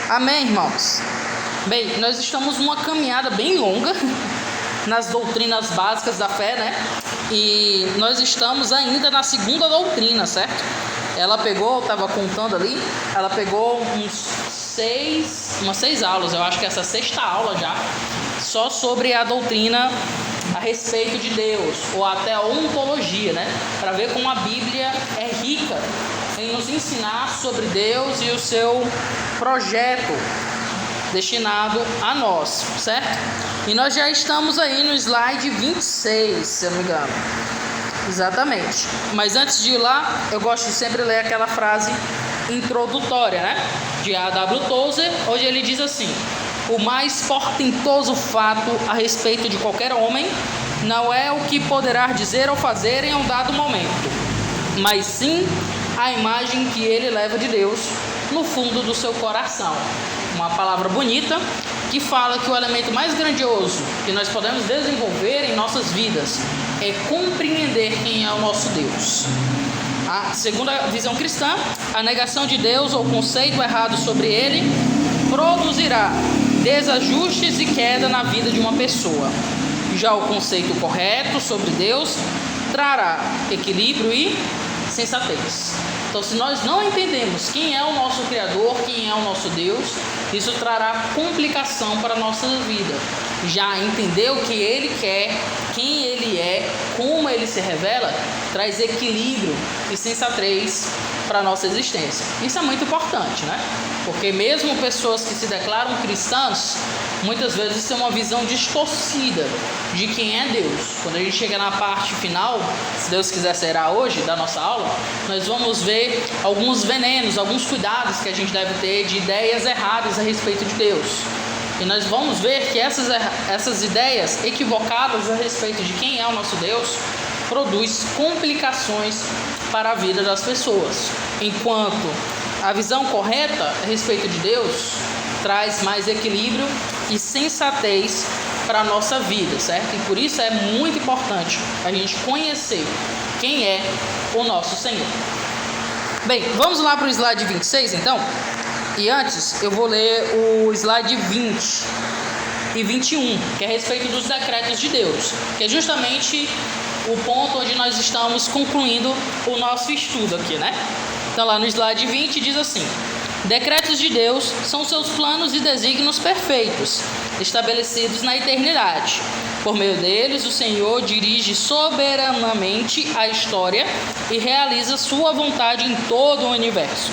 Amém, irmãos? Bem, nós estamos numa caminhada bem longa nas doutrinas básicas da fé, né? E nós estamos ainda na segunda doutrina, certo? Ela pegou, estava contando ali, ela pegou umas seis aulas, eu acho que essa é a sexta aula já, só sobre a doutrina a respeito de Deus, ou até a ontologia, né? Para ver como a Bíblia é rica em nos ensinar sobre Deus e o seu projeto destinado a nós, certo? E nós já estamos aí no slide 26, se eu não me engano. Exatamente. Mas antes de ir lá, eu gosto de sempre ler aquela frase introdutória, né? De A.W. Tozer, onde ele diz assim: o mais portentoso fato a respeito de qualquer homem não é o que poderá dizer ou fazer em um dado momento, mas sim a imagem que ele leva de Deus no fundo do seu coração. Uma palavra bonita que fala que o elemento mais grandioso que nós podemos desenvolver em nossas vidas é compreender quem é o nosso Deus. Segundo a visão cristã, a negação de Deus ou conceito errado sobre ele produzirá desajustes e queda na vida de uma pessoa. Já o conceito correto sobre Deus trará equilíbrio e sensatez. Então, se nós não entendemos quem é o nosso Criador, quem é o nosso Deus, isso trará complicação para a nossa vida. Já entender o que Ele quer, quem Ele é, como Ele se revela, traz equilíbrio e sensatez para a nossa existência. Isso é muito importante, né? Porque mesmo pessoas que se declaram cristãs, muitas vezes têm uma visão distorcida de quem é Deus. Quando a gente chega na parte final, se Deus quiser será hoje, da nossa aula, nós vamos ver alguns venenos, alguns cuidados que a gente deve ter de ideias erradas a respeito de Deus. E nós vamos ver que essas ideias equivocadas a respeito de quem é o nosso Deus produz complicações para a vida das pessoas, enquanto a visão correta a respeito de Deus traz mais equilíbrio e sensatez para a nossa vida, certo? E por isso é muito importante a gente conhecer quem é o nosso Senhor. Bem, vamos lá para o slide 26 então? E antes eu vou ler o slide 20 e 21, que é a respeito dos decretos de Deus, que é justamente o ponto onde nós estamos concluindo o nosso estudo aqui, né? Então lá no slide 20 diz assim: decretos de Deus são seus planos e desígnios perfeitos, estabelecidos na eternidade. Por meio deles, o Senhor dirige soberanamente a história e realiza sua vontade em todo o universo,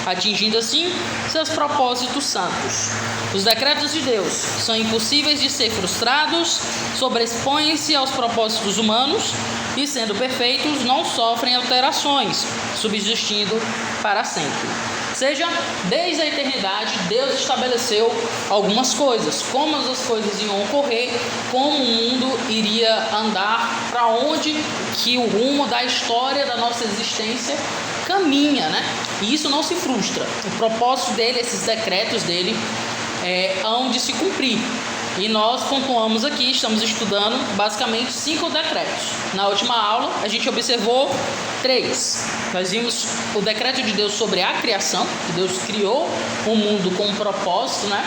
atingindo assim seus propósitos santos. Os decretos de Deus são impossíveis de ser frustrados, sobrepõem-se aos propósitos humanos e, sendo perfeitos, não sofrem alterações, subsistindo para sempre. Ou seja, desde a eternidade, Deus estabeleceu algumas coisas, como as coisas iam ocorrer, como o mundo iria andar, para onde que o rumo da história da nossa existência caminha, né? E isso não se frustra. O propósito dele, esses decretos dele, hão de se cumprir. E nós pontuamos aqui, estamos estudando basicamente 5 decretos. Na última aula a gente observou 3. Nós vimos o decreto de Deus sobre a criação, que Deus criou o mundo com um propósito, né?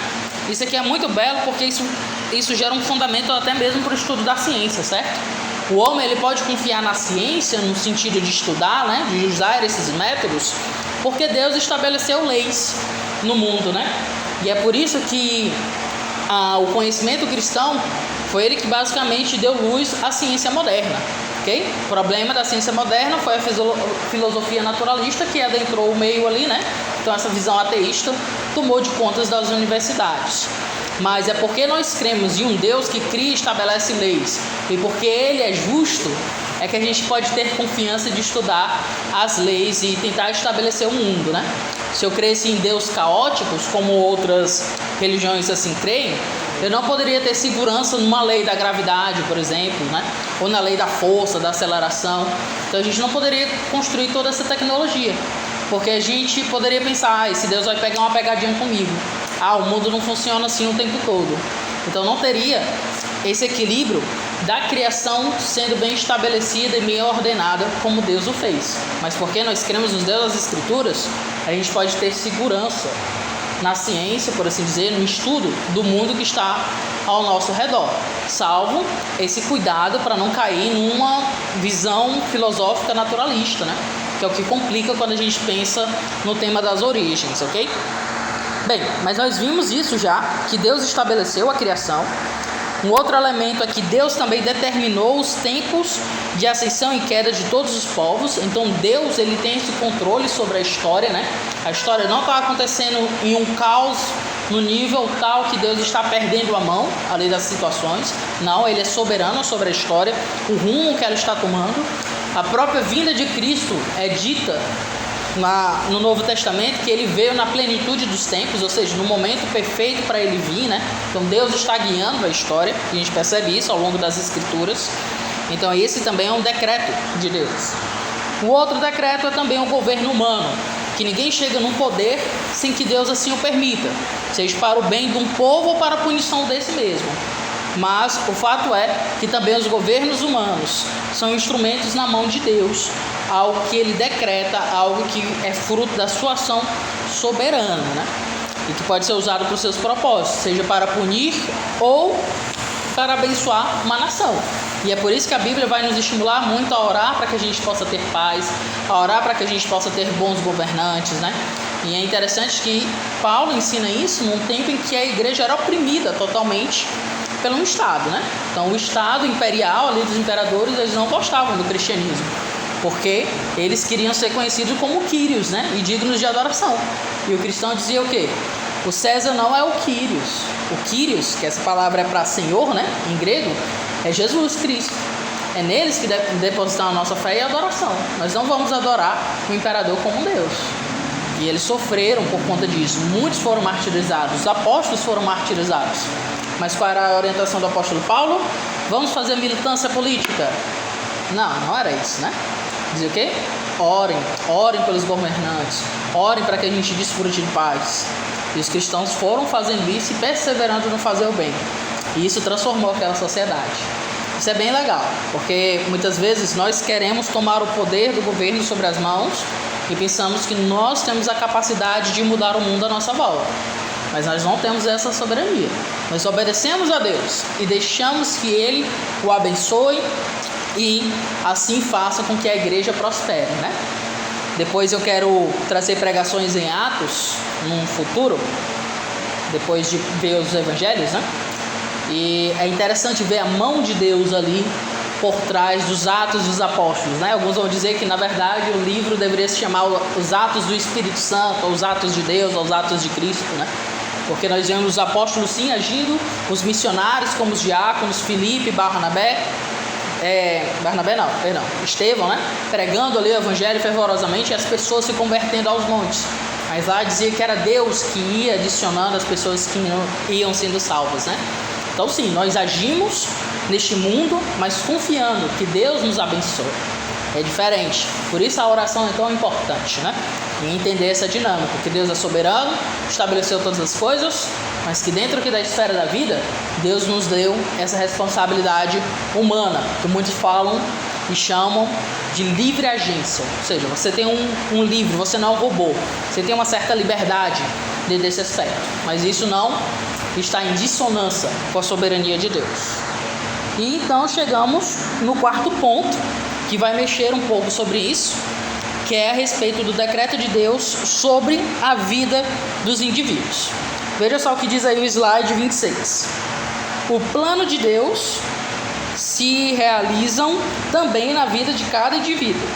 Isso aqui é muito belo porque isso gera um fundamento até mesmo para o estudo da ciência, certo? O homem ele pode confiar na ciência no sentido de estudar, né? De usar esses métodos, porque Deus estabeleceu leis no mundo, né? E é por isso que o conhecimento cristão foi ele que basicamente deu luz à ciência moderna, ok? O problema da ciência moderna foi a filosofia naturalista que adentrou o meio ali, né? Então essa visão ateísta tomou de conta das universidades. Mas é porque nós cremos em um Deus que cria e estabelece leis, e porque Ele é justo, é que a gente pode ter confiança de estudar as leis e tentar estabelecer o mundo, né? Se eu cresce em Deus caóticos, como outras religiões assim creem, eu não poderia ter segurança numa lei da gravidade, por exemplo, né? Ou na lei da força, da aceleração. Então a gente não poderia construir toda essa tecnologia, porque a gente poderia pensar: esse Deus vai pegar uma pegadinha comigo. O mundo não funciona assim o tempo todo. Então não teria esse equilíbrio da criação sendo bem estabelecida e bem ordenada como Deus o fez. Mas porque nós cremos nos Deus das Escrituras, a gente pode ter segurança na ciência, por assim dizer, no estudo do mundo que está ao nosso redor, salvo esse cuidado para não cair numa visão filosófica naturalista, né? Que é o que complica quando a gente pensa no tema das origens, ok? Bem, mas nós vimos isso já, que Deus estabeleceu a criação. Um outro elemento é que Deus também determinou os tempos de ascensão e queda de todos os povos. Então Deus, ele tem esse controle sobre a história, né? A história não está acontecendo em um caos no nível tal que Deus está perdendo a mão ali das situações. Não, ele é soberano sobre a história, o rumo que ela está tomando. A própria vinda de Cristo é dita no Novo Testamento, que ele veio na plenitude dos tempos, ou seja, no momento perfeito para ele vir, né? Então Deus está guiando a história, e a gente percebe isso ao longo das Escrituras. Então esse também é um decreto de Deus. O outro decreto é também o governo humano, que ninguém chega num poder sem que Deus assim o permita, seja para o bem de um povo ou para a punição desse mesmo. Mas o fato é que também os governos humanos são instrumentos na mão de Deus, algo que ele decreta, algo que é fruto da sua ação soberana, né? E que pode ser usado para os seus propósitos, seja para punir ou para abençoar uma nação. E é por isso que a Bíblia vai nos estimular muito a orar para que a gente possa ter paz, a orar para que a gente possa ter bons governantes, né? E é interessante que Paulo ensina isso num tempo em que a igreja era oprimida totalmente pelo Estado, né? Então o Estado imperial ali dos imperadores, eles não gostavam do cristianismo, porque eles queriam ser conhecidos como Quírios, né? E dignos de adoração. E o cristão dizia o quê? O César não é o Quírios. O Quírios, que essa palavra é para Senhor, né? Em grego, é Jesus Cristo. É neles que depositamos a nossa fé e adoração. Nós não vamos adorar o imperador como Deus. E eles sofreram por conta disso. Muitos foram martirizados. Os apóstolos foram martirizados. Mas qual era a orientação do apóstolo Paulo? Vamos fazer militância política? Não era isso, né? Dizia o quê? Orem pelos governantes, orem para que a gente desfrute de paz. E os cristãos foram fazendo isso e perseverando no fazer o bem. E isso transformou aquela sociedade. Isso é bem legal, porque muitas vezes nós queremos tomar o poder do governo sobre as mãos e pensamos que nós temos a capacidade de mudar o mundo à nossa volta. Mas nós não temos essa soberania. Nós obedecemos a Deus e deixamos que Ele o abençoe e assim faça com que a igreja prospere, né? Depois eu quero trazer pregações em Atos, num futuro, depois de ver os evangelhos, né? E é interessante ver a mão de Deus ali por trás dos Atos dos Apóstolos, né? Alguns vão dizer que, na verdade, o livro deveria se chamar Os Atos do Espírito Santo, ou Os Atos de Deus, ou Os Atos de Cristo, né? Porque nós vemos os apóstolos sim agindo, os missionários como os diáconos, Filipe, Estevão, né? Pregando ali o evangelho fervorosamente e as pessoas se convertendo aos montes. Mas lá dizia que era Deus que ia adicionando as pessoas que iam sendo salvas, né? Então sim, nós agimos neste mundo, mas confiando que Deus nos abençoe. É diferente. Por isso a oração é tão importante, né? E entender essa dinâmica, que Deus é soberano, estabeleceu todas as coisas, mas que dentro aqui da esfera da vida, Deus nos deu essa responsabilidade humana, que muitos falam e chamam de livre agência. Ou seja, você tem um livre, você não é um robô, você tem uma certa liberdade desse aspecto, mas isso não está em dissonância com a soberania de Deus. E então chegamos no quarto ponto, que vai mexer um pouco sobre isso, que é a respeito do decreto de Deus sobre a vida dos indivíduos. Veja só o que diz aí o slide 26. O plano de Deus se realizam também na vida de cada indivíduo,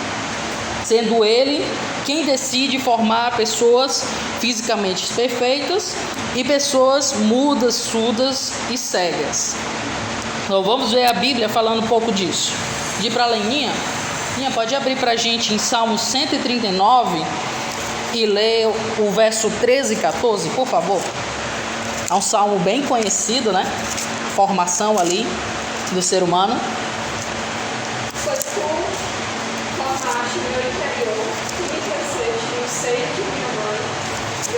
sendo ele quem decide formar pessoas fisicamente perfeitas e pessoas mudas, surdas e cegas. Então vamos ver a Bíblia falando um pouco disso. De para a Leninha, pode abrir para a gente em Salmo 139 e ler o verso 13 e 14, por favor. É um salmo bem conhecido, né? Formação ali do ser humano. Pois tu formaste meu interior, tu me teceste no seio de minha mãe,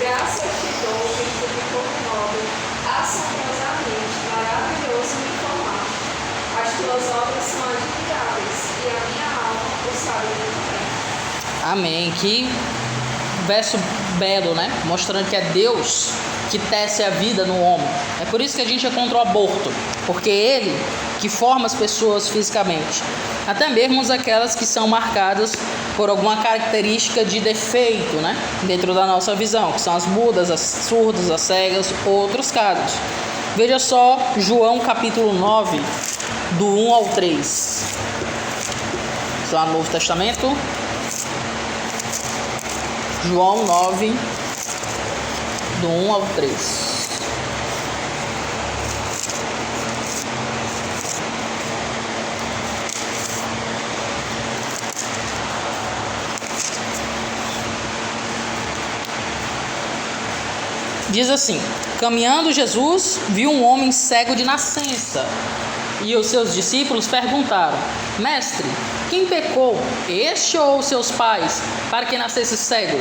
graça te dou, virtude nobre, assombrosamente, maravilhoso me formaste. As tuas obras são admiráveis, e a minha alma o sabe muito bem. Amém. Que verso belo, né? Mostrando que é Deus que tece a vida no homem. É por isso que a gente é contra o aborto, porque é Ele que forma as pessoas fisicamente, até mesmo aquelas que são marcadas por alguma característica de defeito, né? Dentro da nossa visão, que são as mudas, as surdas, as cegas, outros casos. Veja só João capítulo 9, do 1 ao 3. Isso é o Novo Testamento. João 9, do 1 ao 3. Diz assim: caminhando Jesus viu um homem cego de nascença, e os seus discípulos perguntaram: Mestre, quem pecou, este ou seus pais, para que nascesse cego?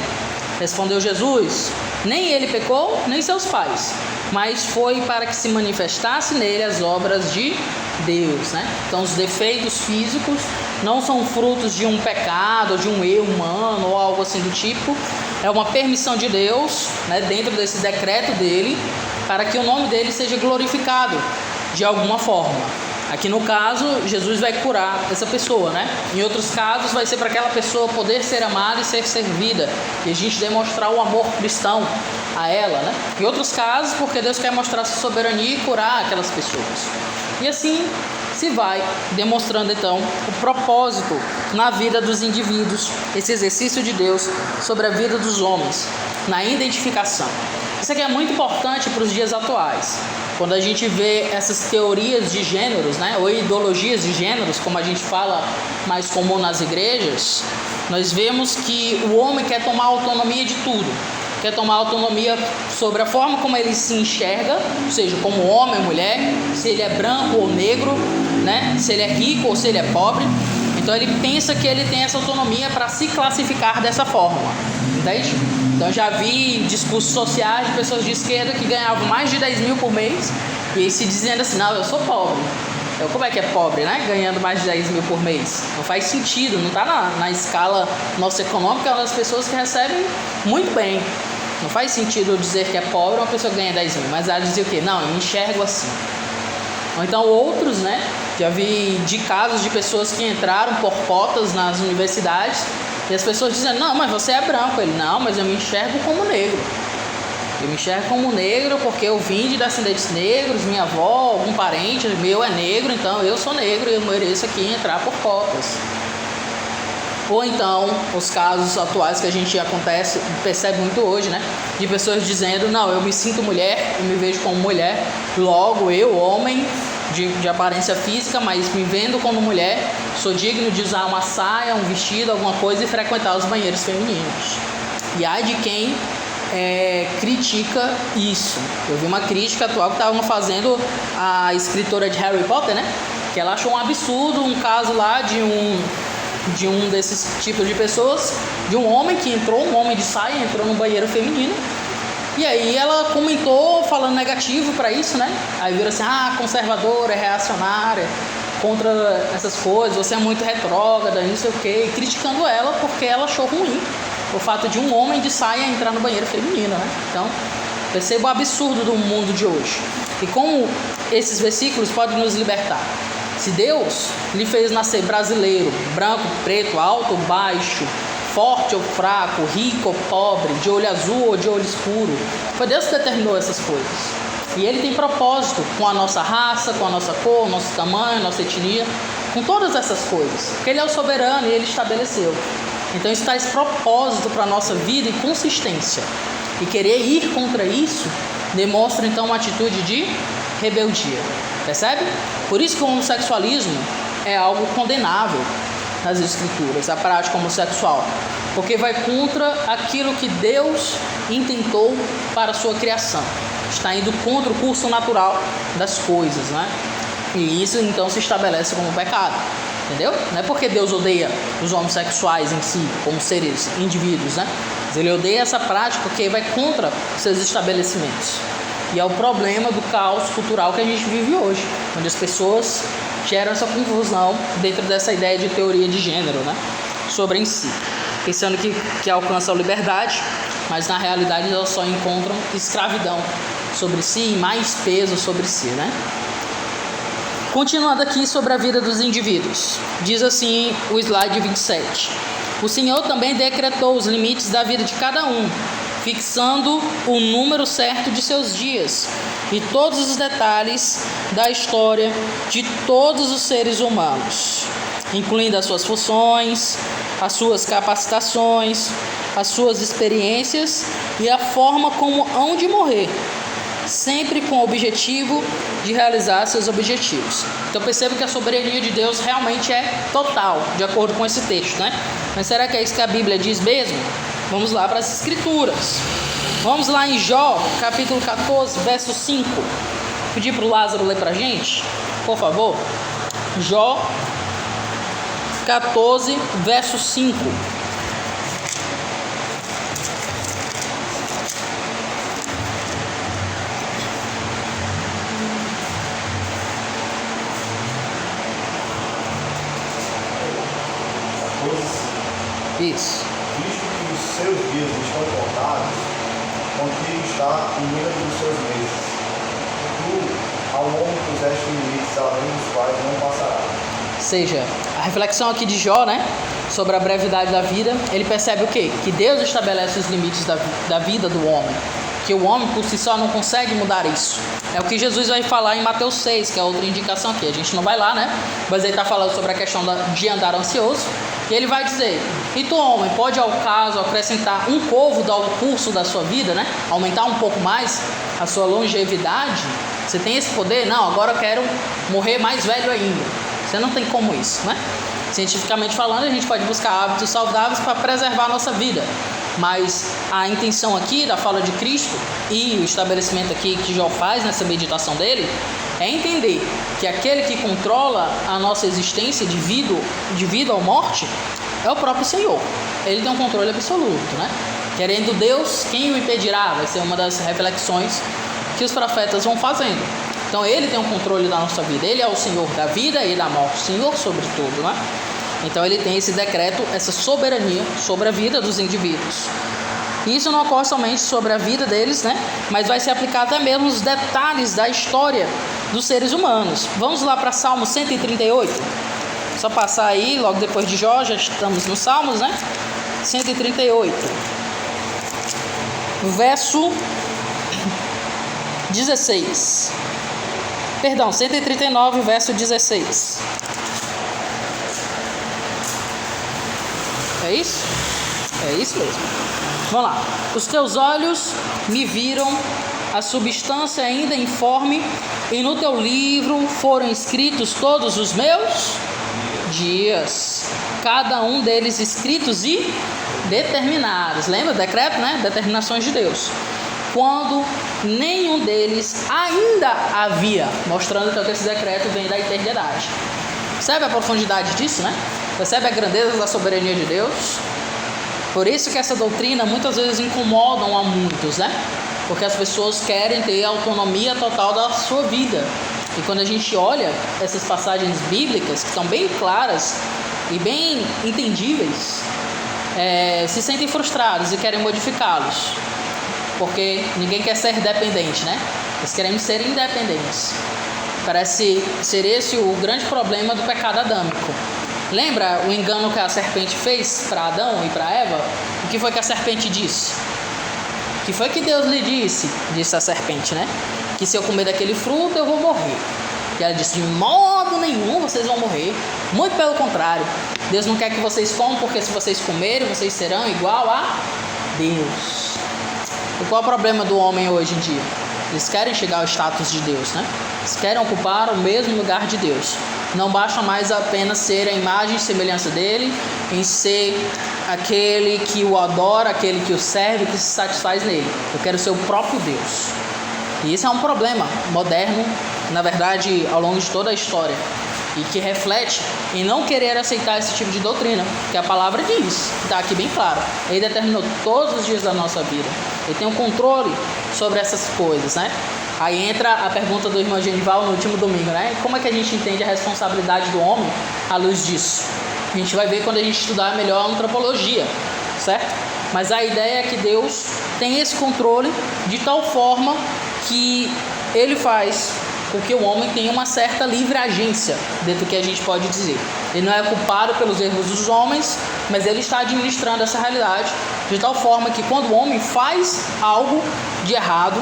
Respondeu Jesus: nem ele pecou, nem seus pais, mas foi para que se manifestasse nele as obras de Deus, né? Então os defeitos físicos não são frutos de um pecado, de um eu humano ou algo assim do tipo. É uma permissão de Deus, né, dentro desse decreto dele, para que o nome dele seja glorificado de alguma forma. Aqui no caso, Jesus vai curar essa pessoa, né? Em outros casos, vai ser para aquela pessoa poder ser amada e ser servida, e a gente demonstrar o amor cristão a ela, né? Em outros casos, porque Deus quer mostrar sua soberania e curar aquelas pessoas. E assim se vai demonstrando então o propósito na vida dos indivíduos, esse exercício de Deus sobre a vida dos homens, na identificação. Isso aqui é muito importante para os dias atuais. Quando a gente vê essas teorias de gêneros, né, ou ideologias de gêneros, como a gente fala mais comum nas igrejas, nós vemos que o homem quer tomar autonomia de tudo. Quer tomar autonomia sobre a forma como ele se enxerga, ou seja, como homem ou mulher, se ele é branco ou negro, né, se ele é rico ou se ele é pobre. Então ele pensa que ele tem essa autonomia para se classificar dessa forma, entende? Então já vi discursos sociais de pessoas de esquerda que ganhavam mais de 10 mil por mês e se dizendo assim: não, eu sou pobre. Então, como é que é pobre, né? Ganhando mais de 10 mil por mês. Não faz sentido, não está na escala nossa econômica das pessoas que recebem muito bem. Não faz sentido eu dizer que é pobre uma pessoa que ganha 10 mil, mas ela dizer o quê? Não, eu me enxergo assim. Ou então outros, né? Já vi de casos de pessoas que entraram por cotas nas universidades e as pessoas dizendo: não, mas você é branco. Ele: não, mas eu me enxergo como negro. Eu me enxergo como negro porque eu vim de descendentes negros, minha avó, algum parente meu é negro, então eu sou negro e eu mereço aqui entrar por cotas. Ou então, os casos atuais que a gente percebe muito hoje, né? De pessoas dizendo: não, eu me sinto mulher, eu me vejo como mulher, logo eu, homem, de aparência física, mas me vendo como mulher, sou digno de usar uma saia, um vestido, alguma coisa e frequentar os banheiros femininos. E ai de quem critica isso. Eu vi uma crítica atual que estavam fazendo a escritora de Harry Potter, né? Que ela achou um absurdo um caso lá de um desses tipos de pessoas, de um homem que entrou, um homem de saia, entrou no banheiro feminino. E aí ela comentou falando negativo para isso, né? Aí viram assim: conservadora, reacionária, contra essas coisas, você é muito retrógrada, não sei o quê, e criticando ela porque ela achou ruim o fato de um homem de saia entrar no banheiro feminino, né? Então, perceba o absurdo do mundo de hoje. E como esses versículos podem nos libertar. Se Deus lhe fez nascer brasileiro, branco, preto, alto ou baixo, forte ou fraco, rico ou pobre, de olho azul ou de olho escuro, foi Deus que determinou essas coisas. E Ele tem propósito com a nossa raça, com a nossa cor, nosso tamanho, nossa etnia, com todas essas coisas. Porque Ele é o soberano e Ele estabeleceu. Então isso traz propósito para a nossa vida e consistência. E querer ir contra isso demonstra então uma atitude de rebeldia. Percebe? Por isso que o homossexualismo é algo condenável nas Escrituras, a prática homossexual. Porque vai contra aquilo que Deus intentou para a sua criação. Está indo contra o curso natural das coisas, né? E isso então se estabelece como pecado. Entendeu? Não é porque Deus odeia os homossexuais em si, como seres, indivíduos, né? Mas Ele odeia essa prática porque vai contra os seus estabelecimentos. E é o problema do caos cultural que a gente vive hoje, onde as pessoas geram essa confusão dentro dessa ideia de teoria de gênero, né? Sobre em si. pensando que alcançam liberdade, mas na realidade elas só encontram escravidão sobre si e mais peso sobre si, né? Continuando aqui sobre a vida dos indivíduos, diz assim o slide 27. O Senhor também decretou os limites da vida de cada um, fixando o número certo de seus dias e todos os detalhes da história de todos os seres humanos, incluindo as suas funções, as suas capacitações, as suas experiências e a forma como hão de morrer, sempre com o objetivo de realizar seus objetivos. Então perceba que a soberania de Deus realmente é total, de acordo com esse texto, né? Mas será que é isso que a Bíblia diz mesmo? Vamos lá para as Escrituras. Vamos lá em Jó, capítulo 14, verso 5. Vou pedir para o Lázaro ler para a gente, por favor. Jó 14, verso 5. Isso. Visto que os seus dias estão contados, contigo está o número dos seus meses. Tu, ao homem puseste limites, além dos quais não passará. Ou seja, a reflexão aqui de Jó, né, sobre a brevidade da vida, ele percebe o quê? Que Deus estabelece os limites da vida do homem, que o homem por si só não consegue mudar isso. É o que Jesus vai falar em Mateus 6, que é outra indicação aqui. A gente não vai lá, né? Mas ele está falando sobre a questão de andar ansioso. E ele vai dizer: e tu, homem, pode ao caso acrescentar um côvado ao curso da sua vida, né? Aumentar um pouco mais a sua longevidade? Você tem esse poder? Não, agora eu quero morrer mais velho ainda. Você não tem como isso, né? Cientificamente falando, a gente pode buscar hábitos saudáveis para preservar a nossa vida. Mas a intenção aqui da fala de Cristo e o estabelecimento aqui que Jó faz nessa meditação dele é entender que aquele que controla a nossa existência de vida ou morte é o próprio Senhor. Ele tem um controle absoluto, né? Querendo Deus, quem o impedirá? Vai ser uma das reflexões que os profetas vão fazendo. Então ele tem o controle da nossa vida, ele é o Senhor da vida e da morte, Senhor sobre tudo, né? Então ele tem esse decreto, essa soberania sobre a vida dos indivíduos. E isso não ocorre somente sobre a vida deles, né? Mas vai se aplicar até mesmo nos detalhes da história dos seres humanos. Vamos lá para Salmo 138. Só passar aí, logo depois de Jó, já estamos nos Salmos, né? 138. Verso 16. Perdão, 139, verso 16. É isso? É isso mesmo. Vamos lá. Os teus olhos me viram a substância ainda informe, e no teu livro foram escritos todos os meus dias, cada um deles escritos e determinados. Lembra? Decreto, né? Determinações de Deus. Quando nenhum deles ainda havia, mostrando que esse decreto vem da eternidade. Percebe a profundidade disso, né? Percebe a grandeza da soberania de Deus? Por isso que essa doutrina muitas vezes incomoda a muitos, né? Porque as pessoas querem ter autonomia total da sua vida. E quando a gente olha essas passagens bíblicas, que são bem claras e bem entendíveis, se sentem frustrados e querem modificá-los. Porque ninguém quer ser dependente, né? Eles querem ser independentes. Parece ser esse o grande problema do pecado adâmico. Lembra o engano que a serpente fez para Adão e para Eva? O que foi que a serpente disse? O que foi que Deus lhe disse? Disse a serpente, né? Que se eu comer daquele fruto eu vou morrer. E ela disse: de modo nenhum vocês vão morrer. Muito pelo contrário. Deus não quer que vocês comam, porque se vocês comerem, vocês serão igual a Deus. E qual é o problema do homem hoje em dia? Eles querem chegar ao status de Deus, né? Eles querem ocupar o mesmo lugar de Deus. Não basta mais apenas ser a imagem e semelhança dele, em ser aquele que o adora, aquele que o serve, que se satisfaz nele. Eu quero ser o próprio Deus. E isso é um problema moderno, na verdade, ao longo de toda a história. E que reflete em não querer aceitar esse tipo de doutrina, que a palavra diz, está aqui bem claro. Ele determinou todos os dias da nossa vida. Ele tem um controle sobre essas coisas, né? Aí entra a pergunta do irmão Genival no último domingo, né? Como é que a gente entende a responsabilidade do homem à luz disso? A gente vai ver quando a gente estudar melhor a antropologia. certo? Mas a ideia é que Deus tem esse controle de tal forma que ele faz com que o homem tenha uma certa livre agência, dentro do que a gente pode dizer. Ele não é culpado pelos erros dos homens, mas ele está administrando essa realidade de tal forma que quando o homem faz algo de errado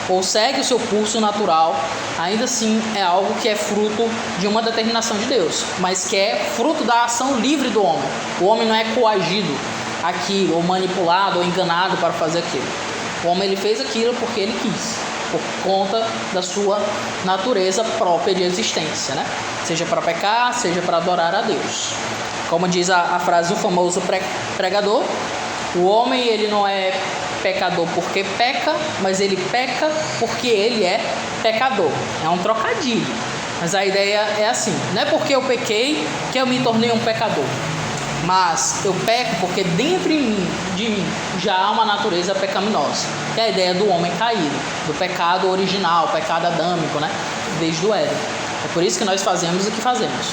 ou segue o seu curso natural, ainda assim é algo que é fruto de uma determinação de Deus, mas que é fruto da ação livre do homem. O homem não é coagido aquilo, ou manipulado, ou enganado para fazer aquilo. O homem ele fez aquilo porque ele quis, por conta da sua natureza própria de existência, né? Seja para pecar, seja para adorar a Deus. Como diz a frase do famoso pregador, o homem ele não é pecador porque peca, mas ele peca porque ele é pecador. É um trocadilho, mas a ideia é assim: não é porque eu pequei que eu me tornei um pecador, mas eu peco porque dentro de mim já há uma natureza pecaminosa, que é a ideia do homem caído, do pecado original, pecado adâmico, né? Desde o Éden. É por isso que nós fazemos o que fazemos.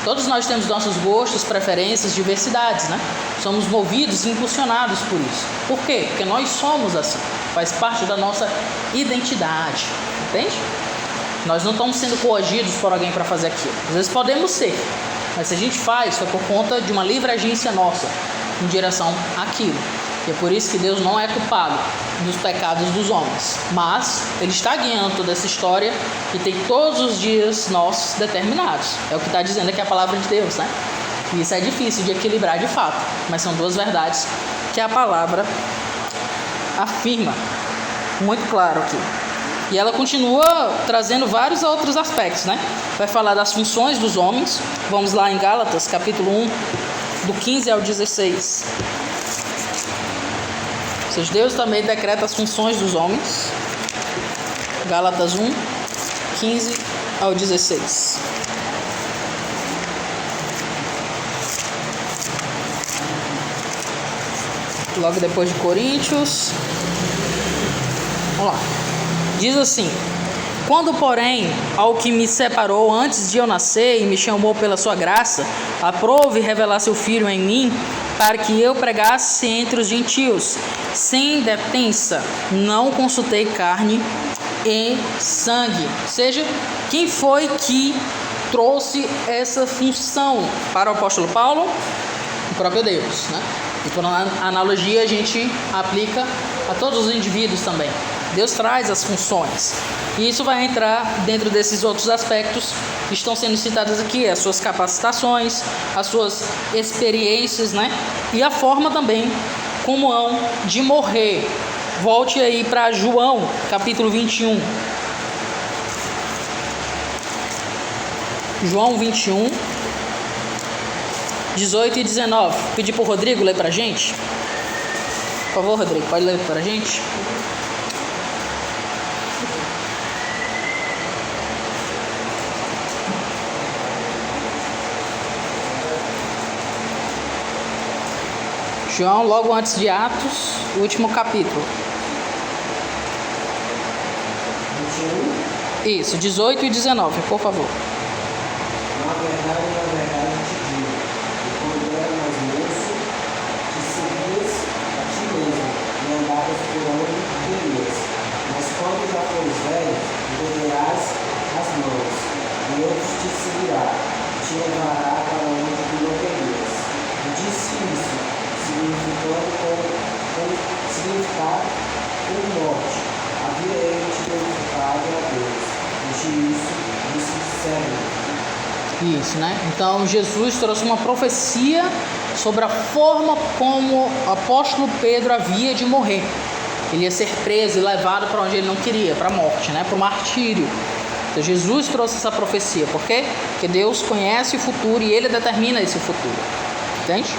Todos nós temos nossos gostos, preferências, diversidades, né? Somos movidos e impulsionados por isso. Por quê? Porque nós somos assim. Faz parte da nossa identidade. Entende? Nós não estamos sendo coagidos por alguém para fazer aquilo. Às vezes podemos ser, mas se a gente faz, foi por conta de uma livre agência nossa em direção àquilo. E é por isso que Deus não é culpado dos pecados dos homens, mas Ele está guiando toda essa história e tem todos os dias nossos determinados. É o que está dizendo aqui a palavra de Deus, né? E isso é difícil de equilibrar de fato, mas são duas verdades que a palavra afirma, muito claro aqui. E ela continua trazendo vários outros aspectos, né? Vai falar das funções dos homens. Vamos lá em Gálatas, capítulo 1, do 15 ao 16. Ou seja, Deus também decreta as funções dos homens. Gálatas 1, 15 ao 16. Logo depois de Coríntios. Vamos lá. Diz assim: quando, porém, ao que me separou antes de eu nascer e me chamou pela sua graça, aprove revelar seu Filho em mim, para que eu pregasse entre os gentios, sem detença, não consultei carne e sangue. Ou seja, quem foi que trouxe essa função para o apóstolo Paulo? O próprio Deus, né? E por analogia a gente aplica a todos os indivíduos também. Deus traz as funções. E isso vai entrar dentro desses outros aspectos que estão sendo citados aqui, as suas capacitações, as suas experiências, né? E a forma também como hão de morrer. Volte aí para João, capítulo 21. João 21, 18 e 19. Pedi para o Rodrigo ler para a gente. Por favor, Rodrigo, pode ler para a gente? João, logo antes de Atos, o último capítulo. 21? Isso, 18 e 19, por favor. Na verdade te digo, que quando era mais moço, te seguias a ti mesmo, e andavas por onde querias. Mas quando já fores velho, entenderás as mãos, e outros te seguirá, te levará para onde tu não querias. E disse isso, significar o norte. Havia ele te glorificado a Deus. E isso serve. Isso, né? Então Jesus trouxe uma profecia sobre a forma como o apóstolo Pedro havia de morrer. Ele ia ser preso e levado para onde ele não queria, para a morte, né? Para o martírio. Então Jesus trouxe essa profecia. Por quê? Porque Deus conhece o futuro e Ele determina esse futuro. Entende?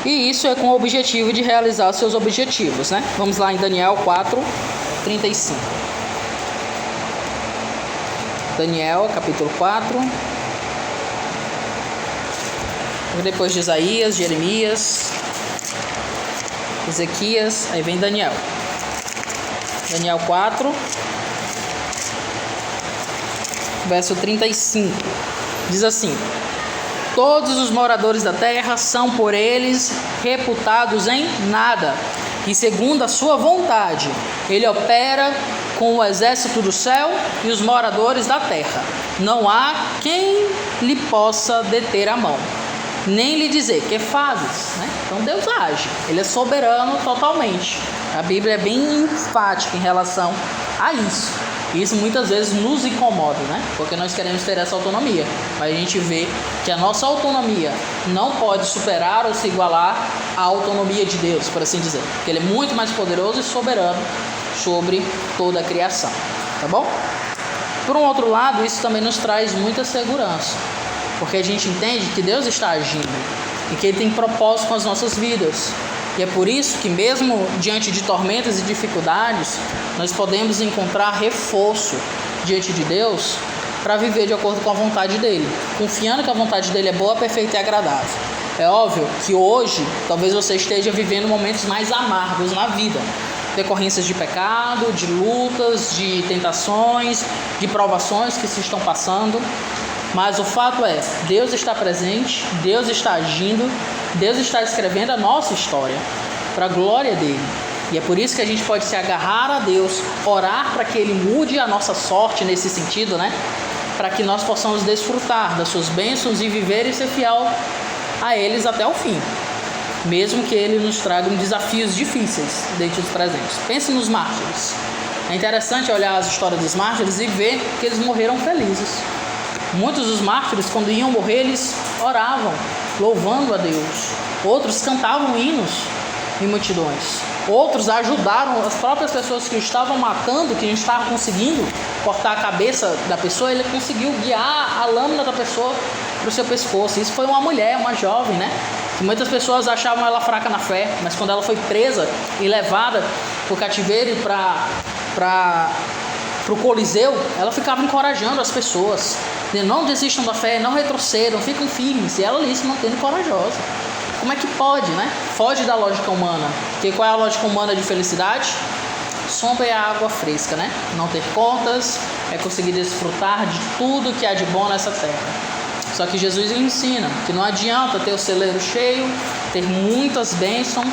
E isso é com o objetivo de realizar seus objetivos, né? Vamos lá em Daniel 4, 35. Daniel, capítulo 4. Depois de Isaías, Jeremias, Ezequias, aí vem Daniel. Daniel 4, verso 35. Diz assim: todos os moradores da terra são por eles reputados em nada. E segundo a sua vontade, ele opera com o exército do céu e os moradores da terra. Não há quem lhe possa deter a mão, nem lhe dizer que fazes, né? Então Deus age, ele é soberano totalmente. A Bíblia é bem enfática em relação a isso. Isso muitas vezes nos incomoda, né? Porque nós queremos ter essa autonomia, mas a gente vê que a nossa autonomia não pode superar ou se igualar à autonomia de Deus, por assim dizer, porque ele é muito mais poderoso e soberano sobre toda a criação, tá bom? Por um outro lado, isso também nos traz muita segurança, porque a gente entende que Deus está agindo e que Ele tem propósito com as nossas vidas. E é por isso que mesmo diante de tormentas e dificuldades, nós podemos encontrar reforço diante de Deus para viver de acordo com a vontade dEle, confiando que a vontade dEle é boa, perfeita e agradável. É óbvio que hoje, talvez você esteja vivendo momentos mais amargos na vida, decorrências de pecado, de lutas, de tentações, de provações que se estão passando. Mas o fato é, Deus está presente, Deus está agindo, Deus está escrevendo a nossa história para a glória dele. E é por isso que a gente pode se agarrar a Deus, orar para que Ele mude a nossa sorte nesse sentido, né? Para que nós possamos desfrutar das suas bênçãos e viver e ser fiel a eles até o fim, mesmo que Ele nos traga desafios difíceis dentre os presentes. Pense nos mártires. É interessante olhar as histórias dos mártires e ver que eles morreram felizes. Muitos dos mártires, quando iam morrer, eles oravam, louvando a Deus. Outros cantavam hinos em multidões. Outros ajudaram as próprias pessoas que o estavam matando, que não estavam conseguindo cortar a cabeça da pessoa. Ele conseguiu guiar a lâmina da pessoa para o seu pescoço. Isso foi uma mulher, uma jovem, né? Que muitas pessoas achavam ela fraca na fé, mas quando ela foi presa e levada para o cativeiro para o Coliseu, ela ficava encorajando as pessoas. Não desistam da fé, não retrocedam, ficam firmes. E ela ali se mantendo corajosa. Como é que pode, né? Foge da lógica humana. Porque qual é a lógica humana de felicidade? Sombra e a água fresca, né? Não ter contas, é conseguir desfrutar de tudo que há de bom nessa terra. Só que Jesus ensina que não adianta ter o celeiro cheio, ter muitas bênçãos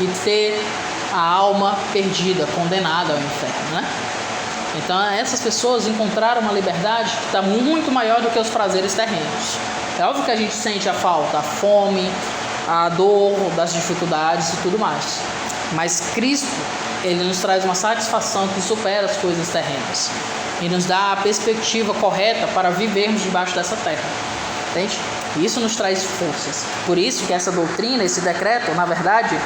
e ter a alma perdida, condenada ao inferno, né? Então essas pessoas encontraram uma liberdade que está muito maior do que os prazeres terrenos. É óbvio que a gente sente a falta, a fome, a dor das dificuldades e tudo mais. Mas Cristo, Ele nos traz uma satisfação que supera as coisas terrenas. E nos dá a perspectiva correta para vivermos debaixo dessa terra. Entende? E isso nos traz forças. Por isso que essa doutrina, esse decreto, na verdade,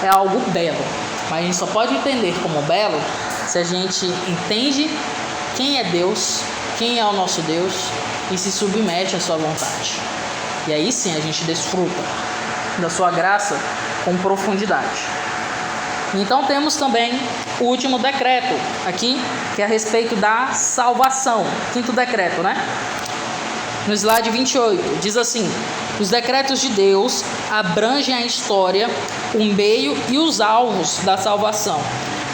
é algo belo. Mas a gente só pode entender como belo se a gente entende quem é Deus, quem é o nosso Deus e se submete à sua vontade. E aí sim a gente desfruta da sua graça com profundidade. Então temos também o último decreto aqui, que é a respeito da salvação. Quinto decreto, né? No slide 28, diz assim: os decretos de Deus abrangem a história, o meio e os alvos da salvação.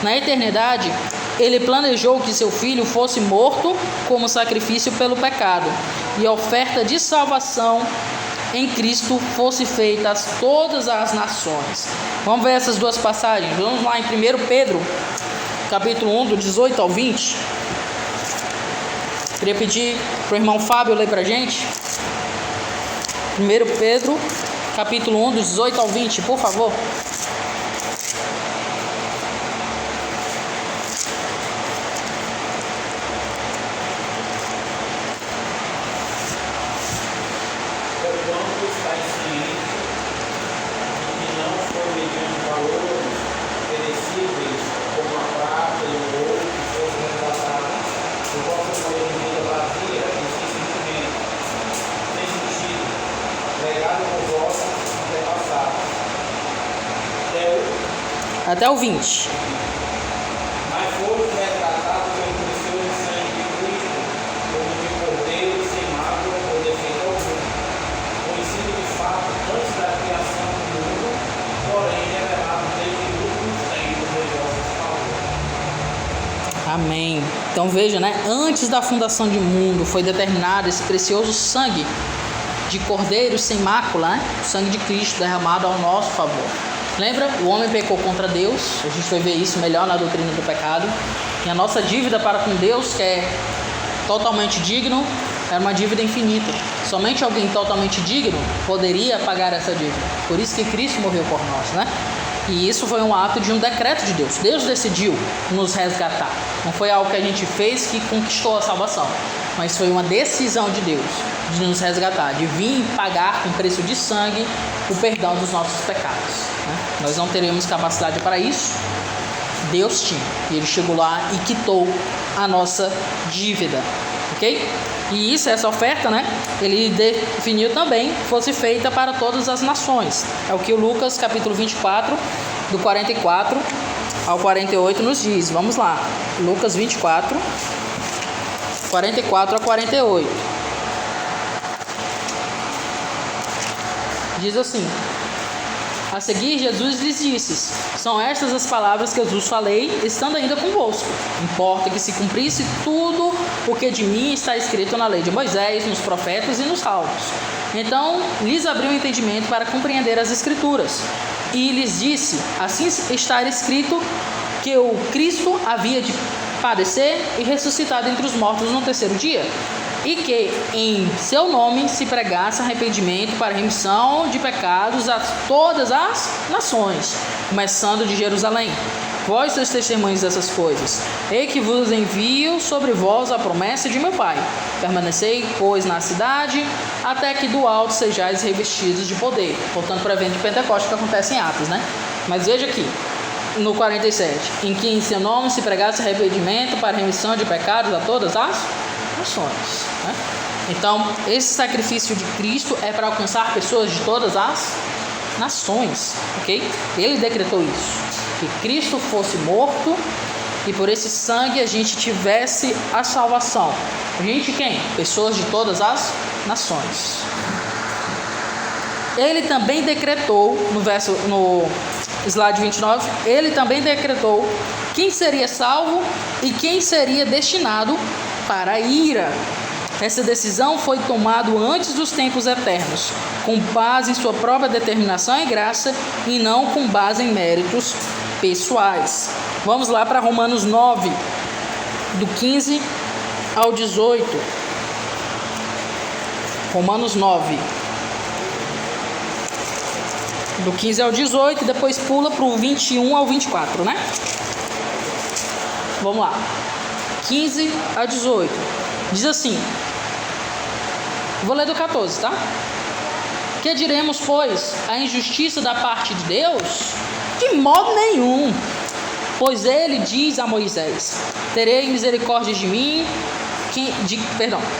Na eternidade, Ele planejou que seu Filho fosse morto como sacrifício pelo pecado, e a oferta de salvação em Cristo fosse feita a todas as nações. Vamos ver essas duas passagens. Vamos lá em 1 Pedro, capítulo 1, do 18 ao 20. Queria pedir para o irmão Fábio ler para a gente. 1 Pedro, capítulo 1, do 18 ao 20, por favor. Até o 20. Mas foram retratados pelo precioso sangue de Cristo, como de cordeiro sem mácula ou defeito algum, conhecido de fato antes da criação do mundo, porém revelado desde os últimos tempos em vosso favor. Amém. Então veja, né? Antes da fundação do mundo foi determinado esse precioso sangue de cordeiro sem mácula, né? O sangue de Cristo derramado ao nosso favor. Lembra? O homem pecou contra Deus. A gente vai ver isso melhor na doutrina do pecado. E a nossa dívida para com Deus, que é totalmente digno, era uma dívida infinita. Somente alguém totalmente digno poderia pagar essa dívida. Por isso que Cristo morreu por nós, né? E isso foi um ato de um decreto de Deus. Deus decidiu nos resgatar. Não foi algo que a gente fez que conquistou a salvação, mas foi uma decisão de Deus de nos resgatar, de vir pagar com preço de sangue o perdão dos nossos pecados, né? Nós não teremos capacidade para isso. Deus tinha. E Ele chegou lá e quitou a nossa dívida. Ok? E isso, essa oferta, né? Ele definiu também que fosse feita para todas as nações. É o que o Lucas, capítulo 24, do 44 ao 48 nos diz. Vamos lá. Lucas 24, 44 a 48. Diz assim: a seguir, Jesus lhes disse: são estas as palavras que eu vos falei, estando ainda convosco. Importa que se cumprisse tudo o que de mim está escrito na lei de Moisés, nos profetas e nos salmos. Então lhes abriu o entendimento para compreender as Escrituras. E lhes disse: assim está escrito que o Cristo havia de padecer e ressuscitar dentre os mortos no terceiro dia, e que em seu nome se pregasse arrependimento para remissão de pecados a todas as nações, começando de Jerusalém. Vós sois testemunhas dessas coisas. Eis que vos envio sobre vós a promessa de meu Pai. Permanecei, pois, na cidade, até que do alto sejais revestidos de poder. Voltando para o evento de Pentecostes que acontece em Atos, né? Mas veja aqui, no 47, em que em seu nome se pregasse arrependimento para remissão de pecados a todas as nações, né? Então, esse sacrifício de Cristo é para alcançar pessoas de todas as nações, ok? Ele decretou isso, que Cristo fosse morto e por esse sangue a gente tivesse a salvação. A gente quem? Pessoas de todas as nações. Ele também decretou, no slide 29, ele também decretou quem seria salvo e quem seria destinado para a ira. Essa decisão foi tomada antes dos tempos eternos, com base em sua própria determinação e graça, e não com base em méritos pessoais. Vamos lá para Romanos 9, do 15 ao 18. Romanos 9, do 15 ao 18, e depois pula para o 21 ao 24, né? Vamos lá. 15 a 18. Diz assim, vou ler do 14, tá? Que diremos, pois, a injustiça da parte de Deus? De modo nenhum. Pois ele diz a Moisés: terei misericórdia de mim,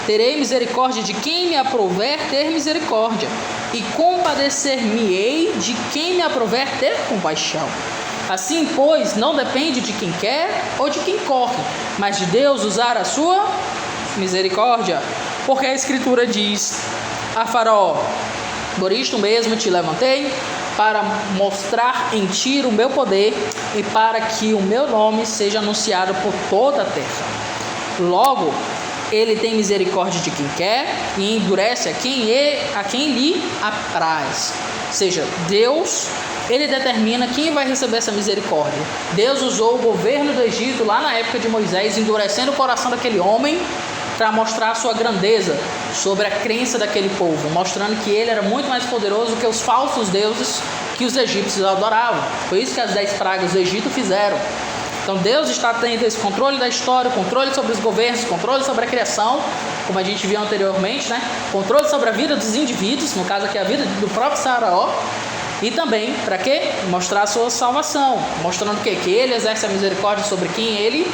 terei misericórdia de quem me aprouver ter misericórdia, e compadecer-me-ei de quem me aprouver ter compaixão. Assim, pois, não depende de quem quer ou de quem corre, mas de Deus usar a sua misericórdia. Porque a Escritura diz a Faraó: por isto mesmo te levantei, para mostrar em ti o meu poder e para que o meu nome seja anunciado por toda a terra. Logo, ele tem misericórdia de quem quer e endurece a quem lhe apraz. Ou seja, Deus, ele determina quem vai receber essa misericórdia. Deus usou o governo do Egito lá na época de Moisés, endurecendo o coração daquele homem para mostrar a sua grandeza sobre a crença daquele povo, mostrando que ele era muito mais poderoso que os falsos deuses que os egípcios adoravam. Foi isso que as 10 pragas do Egito fizeram. Então Deus está tendo esse controle da história, controle sobre os governos, controle sobre a criação, como a gente viu anteriormente, né? Controle sobre a vida dos indivíduos, no caso aqui a vida do próprio Faraó. E também, para quê? Mostrar a sua salvação, mostrando o quê? Que ele exerce a misericórdia sobre quem ele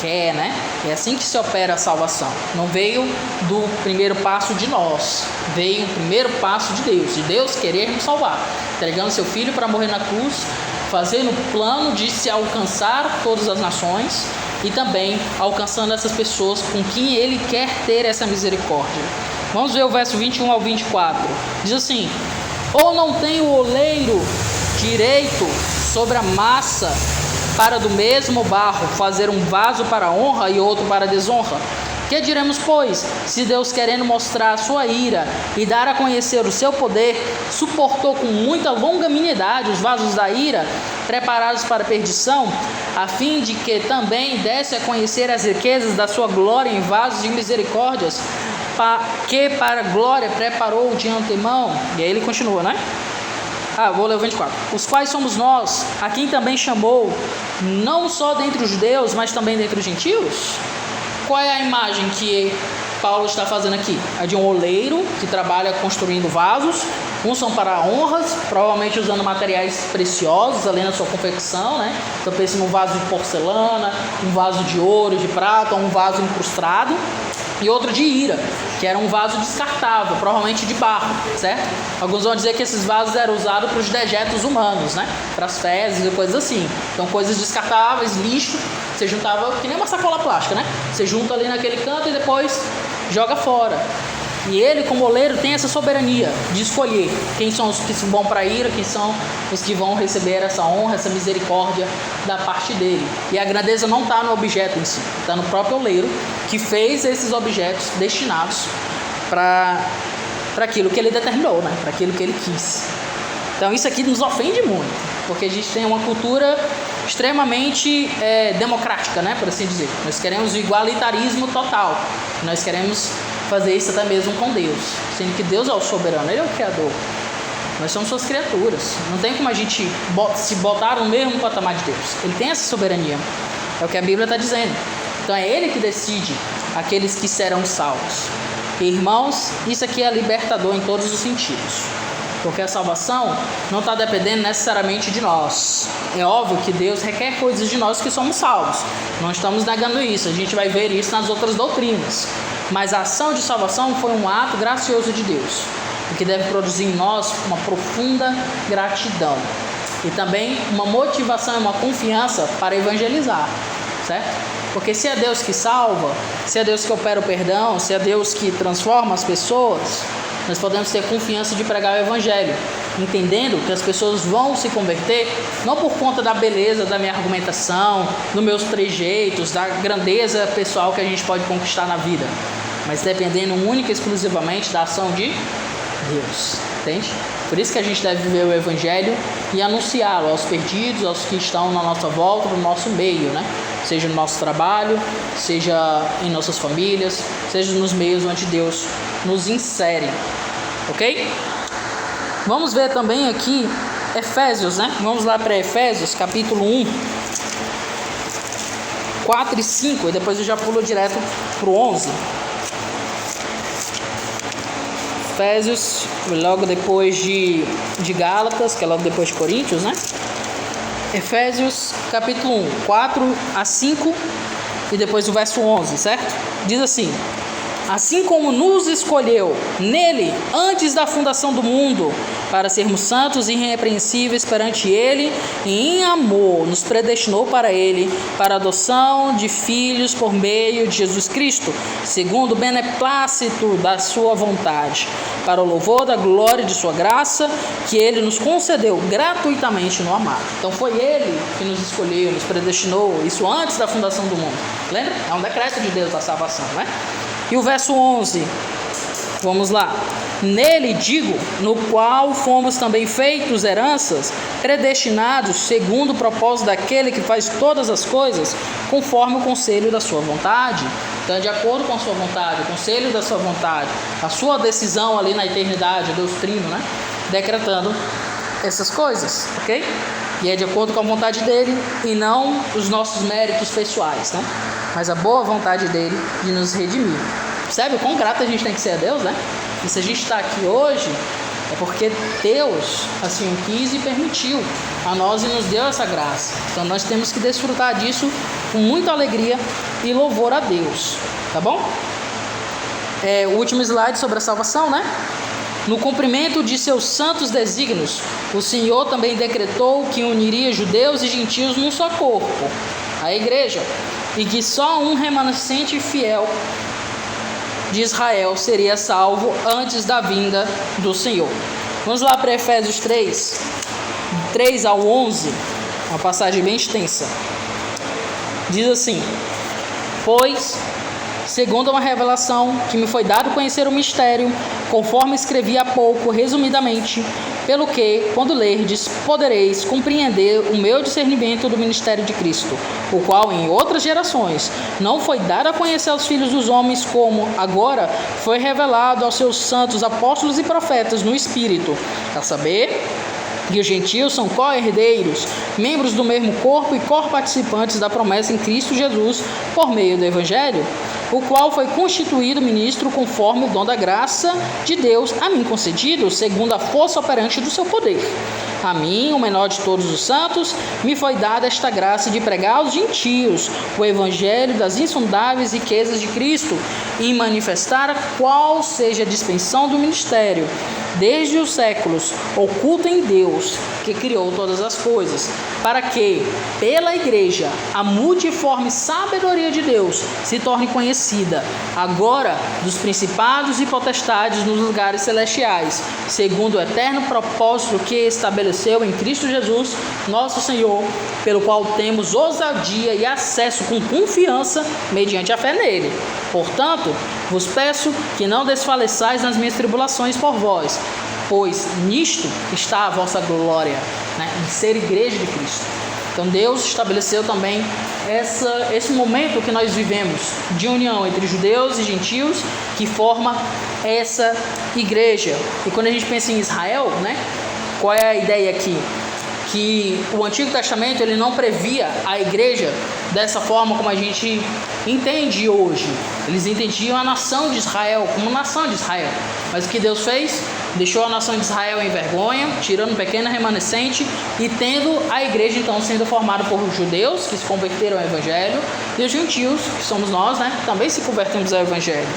quer, né? É assim que se opera a salvação. Não veio do primeiro passo de nós, veio o primeiro passo de Deus querer nos salvar, entregando seu filho para morrer na cruz, fazendo o plano de se alcançar todas as nações e também alcançando essas pessoas com quem ele quer ter essa misericórdia. Vamos ver o verso 21 ao 24. Diz assim: ou não tem o oleiro direito sobre a massa para do mesmo barro fazer um vaso para honra e outro para desonra? Que diremos, pois, se Deus, querendo mostrar a sua ira e dar a conhecer o seu poder, suportou com muita longanimidade os vasos da ira, preparados para a perdição, a fim de que também desse a conhecer as riquezas da sua glória em vasos de misericórdias, que para a glória preparou de antemão. E aí ele continua, né? Vou ler o 24. Os quais somos nós, a quem também chamou, não só dentre os judeus, mas também dentre os gentios? Qual é a imagem que Paulo está fazendo aqui? A de um oleiro que trabalha construindo vasos. Uns são para honras, provavelmente usando materiais preciosos ali na sua confecção, né? Então pense num vaso de porcelana, um vaso de ouro, de prata, ou um vaso incrustado. E outro de ira, que era um vaso descartável, provavelmente de barro, certo? Alguns vão dizer que esses vasos eram usados para os dejetos humanos, né? Para as fezes e coisas assim. Então coisas descartáveis, lixo, você juntava, que nem uma sacola plástica, né? Você junta ali naquele canto e depois joga fora. E ele, como oleiro, tem essa soberania de escolher quem são os que vão para a ira, quem são os que vão receber essa honra, essa misericórdia da parte dele. E a grandeza não está no objeto em si, está no próprio oleiro que fez esses objetos destinados para aquilo que ele determinou, né? Para aquilo que ele quis. Então isso aqui nos ofende muito, porque a gente tem uma cultura extremamente democrática, né? Por assim dizer. Nós queremos o igualitarismo total. Nós queremos fazer isso até mesmo com Deus, sendo que Deus é o soberano, Ele é o Criador. Nós somos suas criaturas. Não tem como a gente se botar no mesmo patamar de Deus. Ele tem essa soberania. É o que a Bíblia está dizendo. Então é Ele que decide aqueles que serão salvos. E, irmãos, isso aqui é libertador em todos os sentidos. Porque a salvação não está dependendo necessariamente de nós. É óbvio que Deus requer coisas de nós que somos salvos. Não estamos negando isso. A gente vai ver isso nas outras doutrinas. Mas a ação de salvação foi um ato gracioso de Deus, o que deve produzir em nós uma profunda gratidão e também uma motivação e uma confiança para evangelizar, certo? Porque se é Deus que salva, se é Deus que opera o perdão, se é Deus que transforma as pessoas, nós podemos ter confiança de pregar o evangelho, entendendo que as pessoas vão se converter não por conta da beleza da minha argumentação, dos meus trejeitos, da grandeza pessoal que a gente pode conquistar na vida, mas dependendo única e exclusivamente da ação de Deus, entende? Por isso que a gente deve viver o evangelho e anunciá-lo aos perdidos, aos que estão na nossa volta, no nosso meio, né? Seja no nosso trabalho, seja em nossas famílias, seja nos meios onde Deus nos insere, ok? Vamos ver também aqui Efésios, né? Vamos lá para Efésios, capítulo 1, 4 e 5, e depois eu já pulo direto para o 11. Efésios, logo depois de Gálatas, que é logo depois de Coríntios, né? Efésios, capítulo 1, 4 a 5, e depois o verso 11, certo? Diz assim: assim como nos escolheu nele antes da fundação do mundo, para sermos santos e irrepreensíveis perante ele, e em amor nos predestinou para ele, para a adoção de filhos por meio de Jesus Cristo, segundo o beneplácito da sua vontade, para o louvor da glória de sua graça, que ele nos concedeu gratuitamente no amado. Então foi ele que nos escolheu, nos predestinou, isso antes da fundação do mundo. Lembra? É um decreto de Deus da salvação, né? E o verso 11, vamos lá. Nele digo, no qual fomos também feitos heranças, predestinados segundo o propósito daquele que faz todas as coisas, conforme o conselho da sua vontade. Então, de acordo com a sua vontade, o conselho da sua vontade, a sua decisão ali na eternidade, Deus Trino, né? Decretando essas coisas, ok? E é de acordo com a vontade dele e não os nossos méritos pessoais, né? Mas a boa vontade dele de nos redimir. Percebe o quão grato a gente tem que ser a Deus, né? E se a gente está aqui hoje, é porque Deus assim o quis e permitiu a nós e nos deu essa graça. Então nós temos que desfrutar disso com muita alegria e louvor a Deus, tá bom? O último slide sobre a salvação, né? No cumprimento de seus santos desígnios, o Senhor também decretou que uniria judeus e gentios num só corpo, a igreja, e que só um remanescente fiel de Israel seria salvo antes da vinda do Senhor. Vamos lá para Efésios 3 ao 11, uma passagem bem extensa. Diz assim: pois segundo uma revelação que me foi dado conhecer o mistério, conforme escrevi há pouco, resumidamente, pelo que, quando lerdes, podereis compreender o meu discernimento do ministério de Cristo, o qual em outras gerações não foi dado a conhecer aos filhos dos homens, como agora foi revelado aos seus santos apóstolos e profetas no Espírito, a saber, que os gentios são co-herdeiros, membros do mesmo corpo e co-participantes da promessa em Cristo Jesus por meio do Evangelho, o qual foi constituído ministro conforme o dom da graça de Deus a mim concedido, segundo a força operante do seu poder. A mim, o menor de todos os santos, me foi dada esta graça de pregar aos gentios o Evangelho das insondáveis riquezas de Cristo e manifestar qual seja a dispensão do ministério, desde os séculos, oculta em Deus, que criou todas as coisas, para que, pela Igreja, a multiforme sabedoria de Deus se torne conhecida, agora dos principados e potestades nos lugares celestiais, segundo o eterno propósito que estabeleceu em Cristo Jesus, nosso Senhor, pelo qual temos ousadia e acesso com confiança mediante a fé nele. Portanto, vos peço que não desfaleçais nas minhas tribulações por vós, pois nisto está a vossa glória, em ser igreja de Cristo. Então Deus estabeleceu também esse momento que nós vivemos de união entre judeus e gentios, que forma essa igreja. E quando a gente pensa em Israel, qual é a ideia aqui? Que o Antigo Testamento ele não previa a igreja dessa forma como a gente entende hoje. Eles entendiam a nação de Israel como nação de Israel. Mas o que Deus fez? Deixou a nação de Israel em vergonha, tirando um pequeno remanescente e tendo a igreja então sendo formada por judeus que se converteram ao Evangelho e os gentios, que somos nós, também se convertemos ao Evangelho.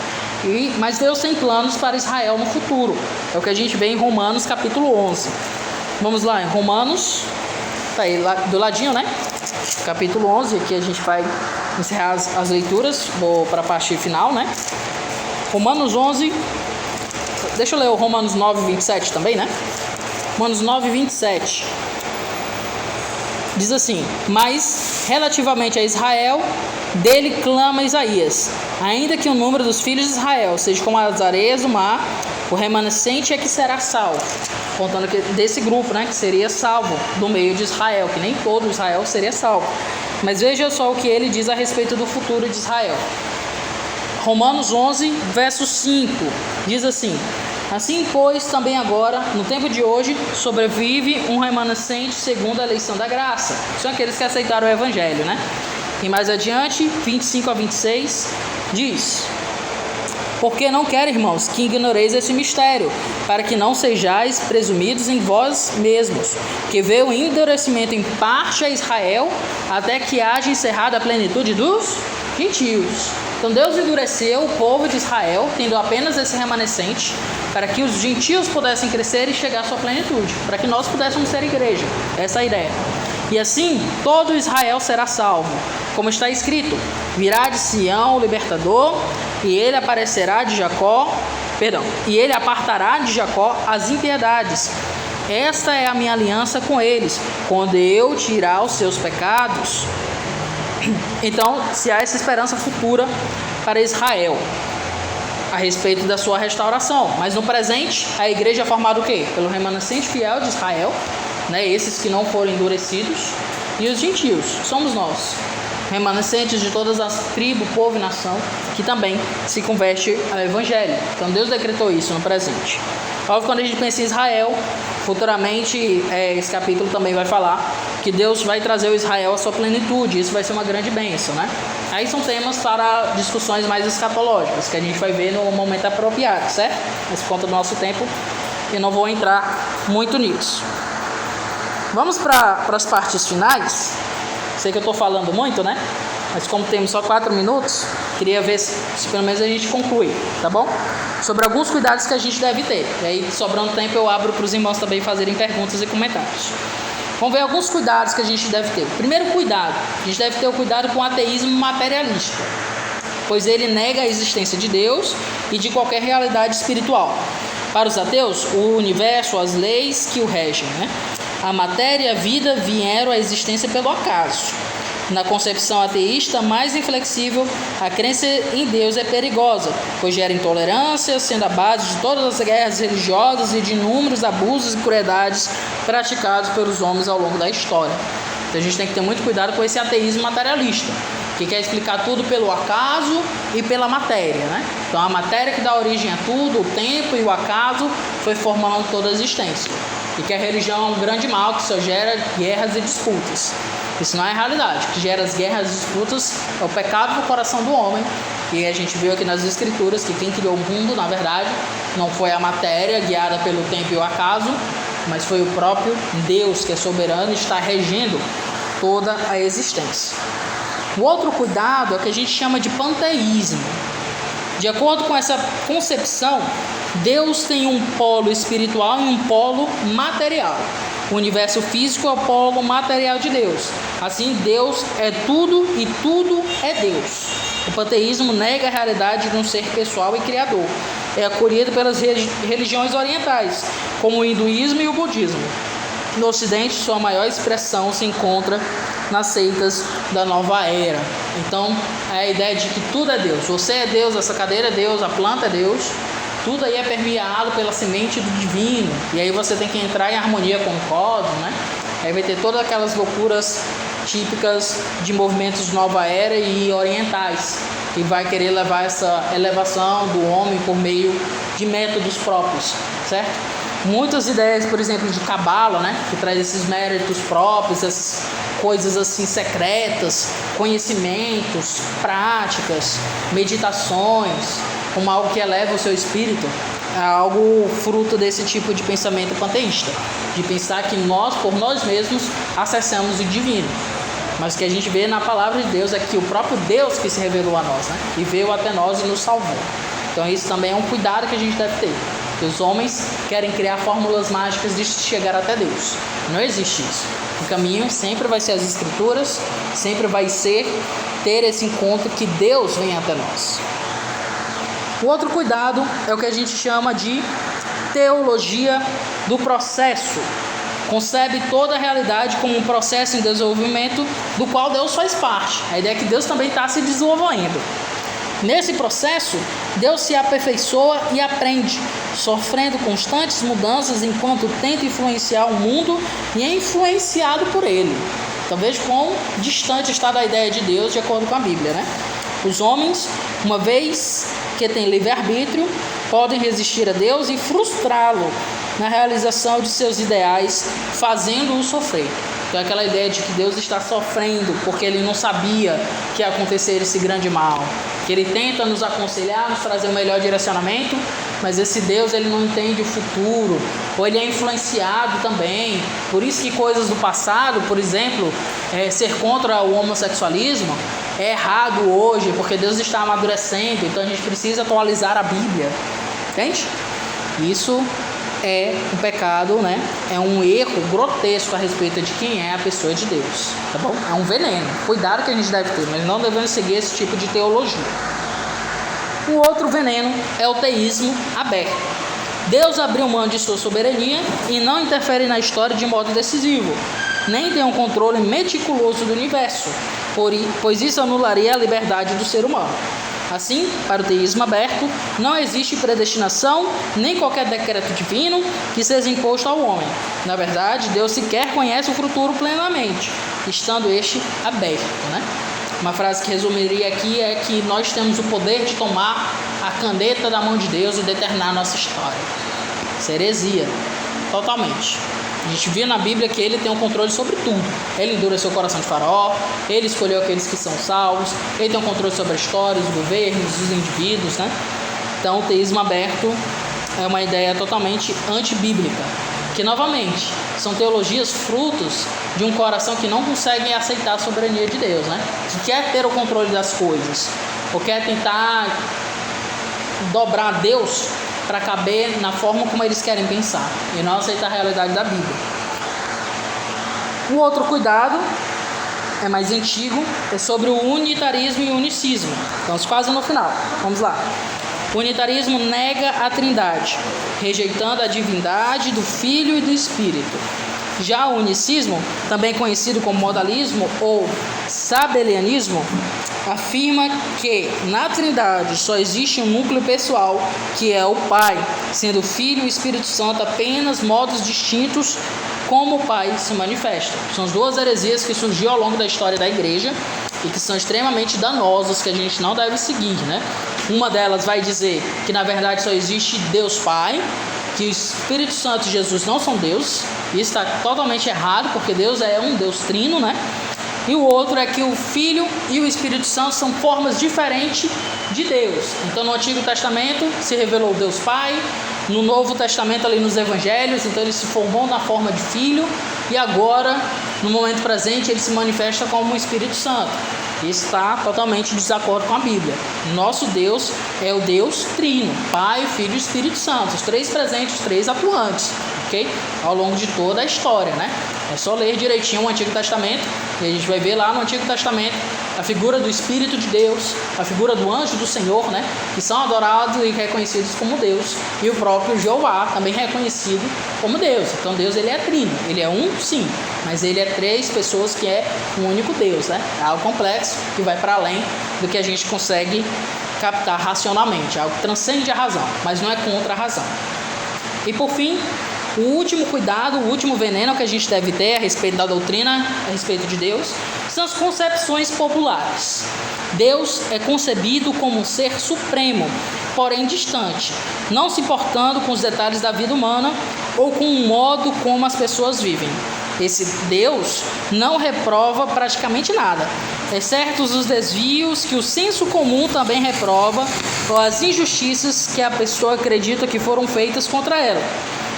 Mas Deus tem planos para Israel no futuro. É o que a gente vê em Romanos capítulo 11. Vamos lá, em Romanos, tá aí do ladinho, capítulo 11, aqui a gente vai encerrar as leituras, vou para a parte final, Romanos 11, deixa eu ler o Romanos 9, 27 também, Romanos 9, 27, diz assim: mas, relativamente a Israel, dele clama Isaías, ainda que o número dos filhos de Israel seja como as areias do mar, o remanescente é que será salvo. Contando desse grupo, que seria salvo do meio de Israel, que nem todo Israel seria salvo. Mas veja só o que ele diz a respeito do futuro de Israel. Romanos 11, verso 5, diz assim: assim, pois, também agora, no tempo de hoje, sobrevive um remanescente segundo a eleição da graça. São aqueles que aceitaram o Evangelho, E mais adiante, 25 a 26, diz: porque não quero, irmãos, que ignoreis esse mistério, para que não sejais presumidos em vós mesmos, que veio o endurecimento em parte a Israel, até que haja encerrado a plenitude dos gentios. Então Deus endureceu o povo de Israel, tendo apenas esse remanescente, para que os gentios pudessem crescer e chegar à sua plenitude, para que nós pudéssemos ser igreja. Essa é a ideia. E assim, todo Israel será salvo. Como está escrito: virá de Sião o libertador, e ele aparecerá de Jacó, e ele apartará de Jacó as impiedades. Esta é a minha aliança com eles, quando eu tirar os seus pecados. Então, se há essa esperança futura para Israel, a respeito da sua restauração. Mas no presente, a igreja é formada o quê? Pelo remanescente fiel de Israel, esses que não foram endurecidos, e os gentios, somos nós, remanescentes de todas as tribos, povo e nação, que também se converte ao Evangelho. Então Deus decretou isso no presente. Óbvio, quando a gente pensa em Israel, futuramente esse capítulo também vai falar que Deus vai trazer o Israel à sua plenitude. Isso vai ser uma grande bênção, Aí são temas para discussões mais escatológicas, que a gente vai ver no momento apropriado, certo? Mas por conta do nosso tempo, eu não vou entrar muito nisso. Vamos para as partes finais. Sei que eu estou falando muito, Mas como temos só 4 minutos, queria ver se pelo menos a gente conclui, tá bom? Sobre alguns cuidados que a gente deve ter. E aí, sobrando tempo, eu abro para os irmãos também fazerem perguntas e comentários. Vamos ver alguns cuidados que a gente deve ter. Primeiro cuidado, a gente deve ter o cuidado com o ateísmo materialista, pois ele nega a existência de Deus e de qualquer realidade espiritual. Para os ateus, o universo, as leis que o regem, a matéria e a vida vieram à existência pelo acaso. Na concepção ateísta mais inflexível, a crença em Deus é perigosa, pois gera intolerância, sendo a base de todas as guerras religiosas e de inúmeros abusos e crueldades praticados pelos homens ao longo da história. Então a gente tem que ter muito cuidado com esse ateísmo materialista, que quer explicar tudo pelo acaso e pela matéria, né? Então a matéria que dá origem a tudo, o tempo e o acaso, foi formando toda a existência. E que a religião é um grande mal que só gera guerras e disputas. Isso não é a realidade. O que gera as guerras e disputas é o pecado do coração do homem. E a gente viu aqui nas Escrituras que quem criou o mundo, na verdade, não foi a matéria guiada pelo tempo e o acaso, mas foi o próprio Deus, que é soberano e está regendo toda a existência. O outro cuidado é o que a gente chama de panteísmo. De acordo com essa concepção, Deus tem um polo espiritual e um polo material. O universo físico é o polo material de Deus. Assim, Deus é tudo e tudo é Deus. O panteísmo nega a realidade de um ser pessoal e criador. É acolhido pelas religiões orientais, como o hinduísmo e o budismo. No Ocidente, sua maior expressão se encontra nas seitas da nova era. Então, é a ideia de que tudo é Deus. Você é Deus, essa cadeira é Deus, a planta é Deus. Tudo aí é permeado pela semente do divino. E aí você tem que entrar em harmonia com o cosmos, né? Aí vai ter todas aquelas loucuras típicas de movimentos de nova era e orientais, que vai querer levar essa elevação do homem por meio de métodos próprios, certo? Muitas ideias, por exemplo, de cabala, né, que traz esses méritos próprios, essas coisas assim secretas, conhecimentos, práticas, meditações, como algo que eleva o seu espírito, é algo fruto desse tipo de pensamento panteísta, de pensar que nós, por nós mesmos, acessamos o divino. Mas o que a gente vê na palavra de Deus é que o próprio Deus que se revelou a nós, né, e veio até nós e nos salvou. Então isso também é um cuidado que a gente deve ter. Que os homens querem criar fórmulas mágicas de chegar até Deus. Não existe isso. O caminho sempre vai ser as Escrituras, sempre vai ser ter esse encontro que Deus vem até nós. O outro cuidado é o que a gente chama de teologia do processo. Concebe toda a realidade como um processo em desenvolvimento do qual Deus faz parte. A ideia é que Deus também está se desenvolvendo. Nesse processo, Deus se aperfeiçoa e aprende, sofrendo constantes mudanças enquanto tenta influenciar o mundo e é influenciado por ele. Então veja quão distante está da ideia de Deus de acordo com a Bíblia, né? Os homens, uma vez que têm livre-arbítrio, podem resistir a Deus e frustrá-lo na realização de seus ideais, fazendo-o sofrer. Então é aquela ideia de que Deus está sofrendo porque ele não sabia que ia acontecer esse grande mal, que ele tenta nos aconselhar, nos trazer um melhor direcionamento, mas esse Deus ele não entende o futuro, ou ele é influenciado também. Por isso que coisas do passado, por exemplo, ser contra o homossexualismo é errado hoje, porque Deus está amadurecendo, então a gente precisa atualizar a Bíblia, entende? Isso é um pecado, né? É um erro grotesco a respeito de quem é a pessoa de Deus, tá bom? É um veneno. Cuidado que a gente deve ter, mas não devemos seguir esse tipo de teologia. O outro veneno é o teísmo aberto. Deus abriu mão de sua soberania e não interfere na história de modo decisivo, nem tem um controle meticuloso do universo, pois isso anularia a liberdade do ser humano. Assim, para o teísmo aberto, não existe predestinação nem qualquer decreto divino que seja imposto ao homem. Na verdade, Deus sequer conhece o futuro plenamente, estando este aberto, né? Uma frase que resumiria aqui é que nós temos o poder de tomar a caneta da mão de Deus e determinar a nossa história. Isso é heresia, totalmente. A gente vê na Bíblia que ele tem um controle sobre tudo. Ele endureceu o coração de Faraó, ele escolheu aqueles que são salvos, ele tem um controle sobre a história, os governos, os indivíduos, né? Então o teísmo aberto é uma ideia totalmente antibíblica, que novamente são teologias frutos de um coração que não consegue aceitar a soberania de Deus, né? Que quer ter o controle das coisas, ou quer tentar dobrar Deus para caber na forma como eles querem pensar e não aceitar a realidade da Bíblia. O outro cuidado é mais antigo, é sobre o unitarismo e o unicismo. Estamos quase no final, vamos lá. O unitarismo nega a trindade, rejeitando a divindade do Filho e do Espírito. Já o unicismo, também conhecido como modalismo ou sabelianismo, afirma que na Trindade só existe um núcleo pessoal, que é o Pai, sendo o Filho e o Espírito Santo apenas modos distintos como o Pai se manifesta. São as duas heresias que surgiram ao longo da história da igreja e que são extremamente danosas, que a gente não deve seguir, né? Uma delas vai dizer que na verdade só existe Deus Pai, que o Espírito Santo e Jesus não são Deus. Isso está totalmente errado, porque Deus é um Deus trino, né? E o outro é que o Filho e o Espírito Santo são formas diferentes de Deus. Então no Antigo Testamento se revelou Deus Pai, no Novo Testamento ali nos Evangelhos, então ele se formou na forma de Filho, e agora, no momento presente, ele se manifesta como o Espírito Santo. Isso está totalmente em desacordo com a Bíblia. Nosso Deus é o Deus Trino, Pai, Filho e Espírito Santo, os três presentes, os três atuantes, ok? Ao longo de toda a história, né? É só ler direitinho o Antigo Testamento e a gente vai ver lá no Antigo Testamento a figura do Espírito de Deus, a figura do anjo do Senhor, né? Que são adorados e reconhecidos como Deus, e o próprio Jeová também reconhecido como Deus. Então Deus, ele é trino, ele é um, sim, mas ele é três pessoas, que é um único Deus, né? É algo complexo que vai para além do que a gente consegue captar racionalmente, algo que transcende a razão, mas não é contra a razão. E por fim, o último cuidado, o último veneno que a gente deve ter a respeito da doutrina, a respeito de Deus, são as concepções populares. Deus é concebido como um ser supremo, porém distante, não se importando com os detalhes da vida humana ou com o modo como as pessoas vivem. Esse Deus não reprova praticamente nada, exceto os desvios que o senso comum também reprova, ou as injustiças que a pessoa acredita que foram feitas contra ela.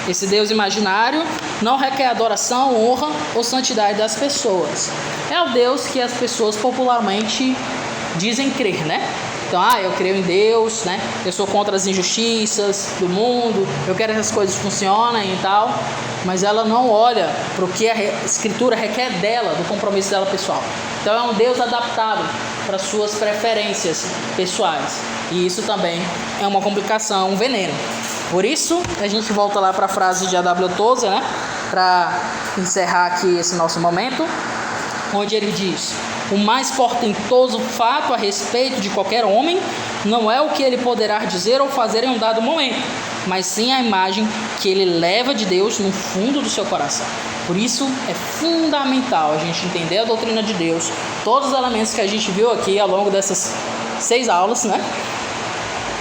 Esse Deus imaginário não requer adoração, honra ou santidade das pessoas. É o Deus que as pessoas popularmente dizem crer, né? Então, eu creio em Deus, né? Eu sou contra as injustiças do mundo, eu quero que as coisas funcionem e tal, mas ela não olha para o que a Escritura requer dela, do compromisso dela pessoal. Então é um Deus adaptado para suas preferências pessoais, e isso também é uma complicação, um veneno. Por isso, a gente volta lá para a frase de A.W. Tozer, né? Para encerrar aqui esse nosso momento, onde ele diz: o mais portentoso fato a respeito de qualquer homem não é o que ele poderá dizer ou fazer em um dado momento, mas sim a imagem que ele leva de Deus no fundo do seu coração. Por isso é fundamental a gente entender a doutrina de Deus, todos os elementos que a gente viu aqui ao longo dessas 6 aulas, né?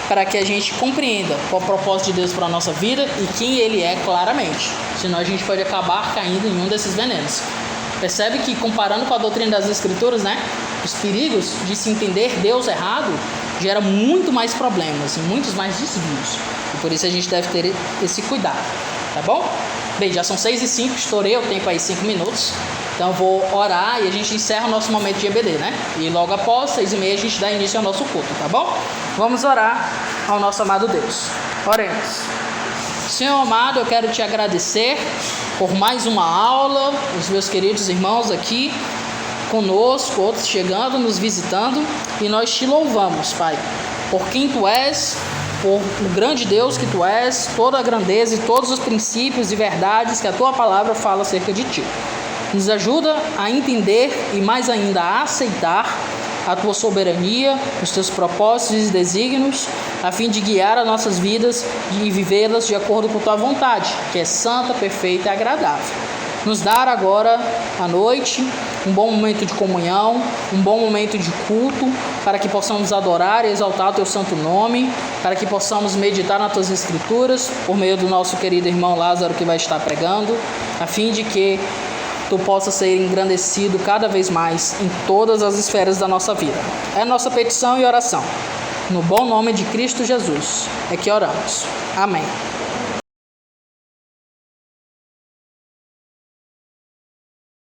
Para que a gente compreenda qual é o propósito de Deus para a nossa vida e quem Ele é claramente. Senão a gente pode acabar caindo em um desses venenos. Percebe que, comparando com a doutrina das Escrituras, né, os perigos de se entender Deus errado gera muito mais problemas e muitos mais desvios. E por isso a gente deve ter esse cuidado, tá bom? Bem, já são 6h05, estourei o tempo aí 5 minutos. Então eu vou orar e a gente encerra o nosso momento de EBD, né? E logo após 6h30 a gente dá início ao nosso culto, tá bom? Vamos orar ao nosso amado Deus. Oremos. Senhor amado, eu quero te agradecer por mais uma aula, os meus queridos irmãos aqui conosco, outros chegando, nos visitando, e nós te louvamos, Pai, por quem Tu és, por o grande Deus que Tu és, toda a grandeza e todos os princípios e verdades que a Tua palavra fala acerca de Ti. Nos ajuda a entender e mais ainda a aceitar a Tua soberania, os Teus propósitos e desígnios, a fim de guiar as nossas vidas e vivê-las de acordo com Tua vontade, que é santa, perfeita e agradável. Nos dar agora à noite um bom momento de comunhão, um bom momento de culto, para que possamos adorar e exaltar o Teu santo nome, para que possamos meditar nas Tuas Escrituras, por meio do nosso querido irmão Lázaro que vai estar pregando, a fim de que Tu possa ser engrandecido cada vez mais em todas as esferas da nossa vida. É a nossa petição e oração. No bom nome de Cristo Jesus é que oramos. Amém.